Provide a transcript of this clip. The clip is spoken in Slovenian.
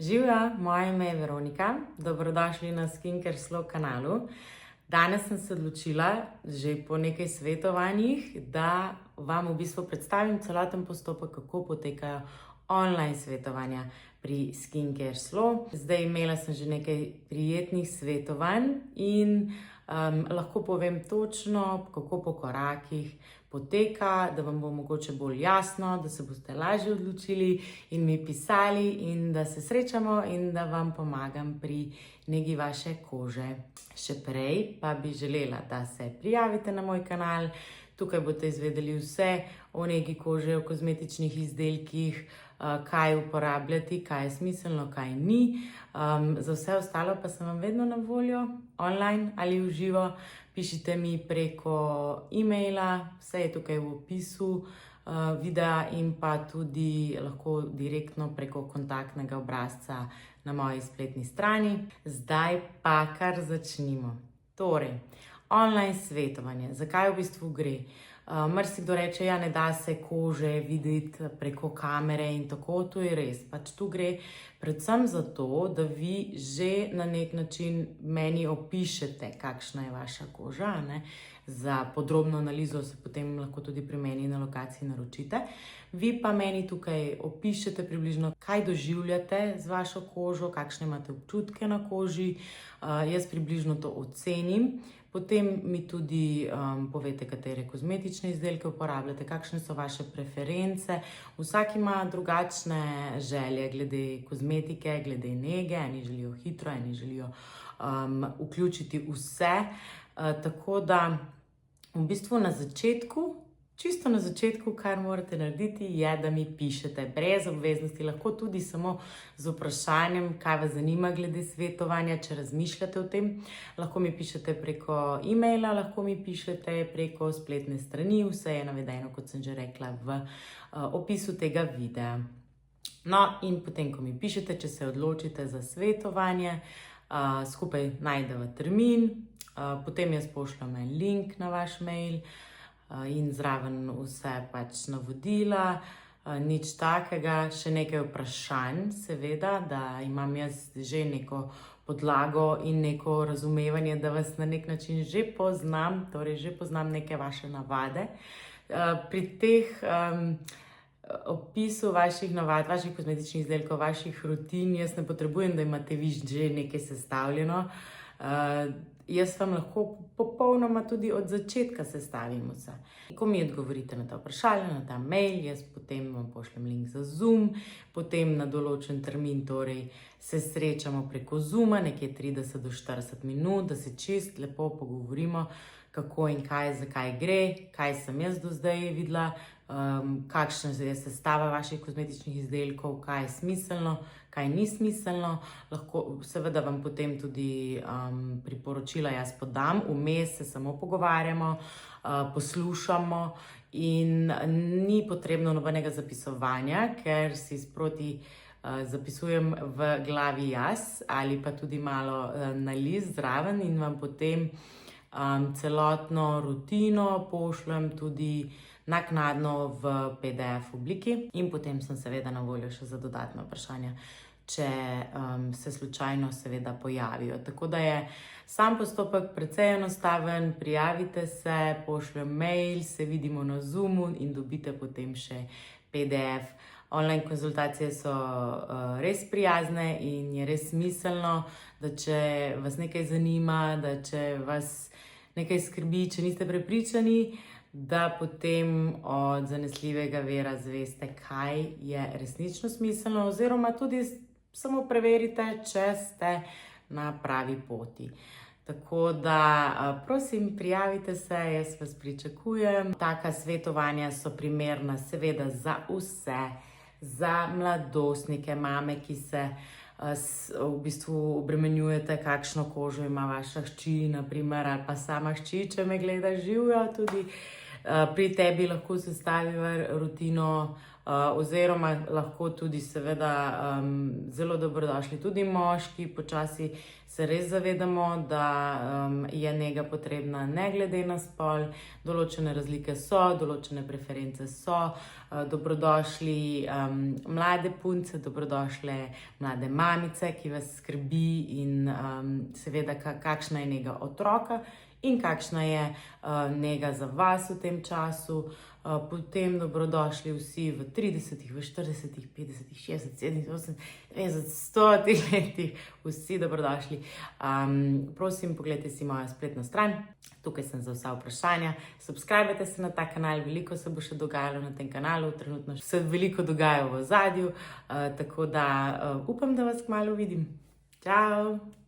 Živja, moje ime je Veronika, dobrodošli na Skincare Slow kanalu. Danes sem se odločila, že po nekaj svetovanjih, da vam v bistvu predstavim celoten postopek, kako potekajo online svetovanja pri Skincare Slow. Zdaj imela sem že nekaj prijetnih svetovanj in lahko povem točno, kako po korakih poteka, da vam bo mogoče bolj jasno, da se boste lažje odločili in mi pisali in da se srečamo in da vam pomagam pri negi vaše kože. Še prej pa bi želela, da se prijavite na moj kanal. Tukaj boste izvedeli vse o negi kože, o kozmetičnih izdelkih, kaj uporabljati, kaj je smiselno, kaj ni. Za vse ostalo pa sem vam vedno na voljo, online ali v živo. Pišite mi preko e-maila, vse je tukaj v opisu videa in pa tudi lahko direktno preko kontaktnega obrazca na moji spletni strani. Zdaj pa kar začnimo. Torej, online svetovanje, zakaj v bistvu gre? Marsikdo reče, ja, ne da se kože videti preko kamere in tako, to je res. Pač tu gre predvsem za to, da vi že na nek način meni opišete, kakšna je vaša koža, ne? Za podrobno analizo se potem lahko tudi pri meni na lokaciji naročite. Vi pa meni tukaj opišete približno, kaj doživljate z vašo kožo, kakšne imate občutke na koži, jaz približno to ocenim. Potem mi tudi povete, katere kozmetične izdelke uporabljate, kakšne so vaše preference. Vsak ima drugačne želje glede kozmetike, glede nege, eni želijo hitro, eni želijo vključiti vse. Tako da v bistvu na začetku, čisto na začetku, kar morate narediti, je, da mi pišete brez obveznosti, lahko tudi samo z vprašanjem, kaj vas zanima glede svetovanja, če razmišljate o tem. Lahko mi pišete preko e-maila, lahko mi pišete preko spletne strani, vse je navedeno, kot sem že rekla, v opisu tega videa. No, in potem, ko mi pišete, če se odločite za svetovanje, skupaj najdeva termin, potem jaz pošljem en link na vaš mail, in zraven vse pač navodila, nič takega, še nekaj vprašanj, seveda, da imam jaz že neko podlago in neko razumevanje, da vas na nek način že poznam, torej že poznam neke vaše navade. Pri teh opisu vaših navad, vaših kozmetičnih izdelkov, vaših rutin, jaz ne potrebujem, da imate vi že nekaj sestavljeno. Jaz vam lahko popolnoma tudi od začetka sestavim vse. Ko mi odgovorite na ta vprašanja, na ta mail, jaz potem vam pošljem link za Zoom, potem na določen termin, torej se srečamo preko Zooma, nekje 30 do 40 minut, da se čist lepo pogovorimo, kako in kaj, zakaj gre, kaj sem jaz do zdaj videla, kakšna je sestava vaših kozmetičnih izdelkov, kaj je smiselno, kaj ni smiselno. Lahko seveda vam potem tudi priporočila jaz podam, vmes se samo pogovarjamo, poslušamo in ni potrebno nobenega zapisovanja, ker si sproti zapisujem v glavi jaz ali pa tudi malo na list zraven in vam potem celotno rutino pošljem tudi naknadno v PDF obliki in potem sem seveda na voljo še za dodatna vprašanja, če se slučajno seveda pojavijo. Tako da je sam postopek precej enostaven, prijavite se, pošljem mail, se vidimo na Zoomu in dobite potem še PDF. Online konzultacije so res prijazne in je res smiselno, da če vas nekaj zanima, da če vas nekaj skrbi, če niste prepričani, da potem od zanesljivega vira zveste, kaj je resnično smiselno, oziroma tudi samo preverite, če ste na pravi poti. Tako da, prosim, prijavite se, jaz vas pričakujem. Taka svetovanja so primerna seveda za vse, za mladostnike, mame, ki se v bistvu obremenjujete, kakšno kožo ima vaša hči, naprimer, ali pa sama hči, če me gleda živjo tudi. Pri tebi lahko sestaviva rutino oziroma lahko tudi seveda zelo dobrodošli tudi moški. Počasi se res zavedamo, da je nega potrebna ne glede na spol, določene razlike so, določene preference so, dobrodošli mlade punce, dobrodošle mlade mamice, ki vas skrbi in seveda kakšna je nega otroka in kakšna je nega za vas v tem času. Potem dobrodošli vsi v 30, v 40, 50, 60, 70, 80, 90, 100 letih, vsi dobrodošli. Prosim, pogledajte si mojo spletno stran, tukaj sem za vsa vprašanja. Subskrbajte se na ta kanal, veliko se bo še dogajalo na tem kanalu, trenutno se veliko dogaja v ozadju, tako da upam, da vas kmalu vidim. Čau!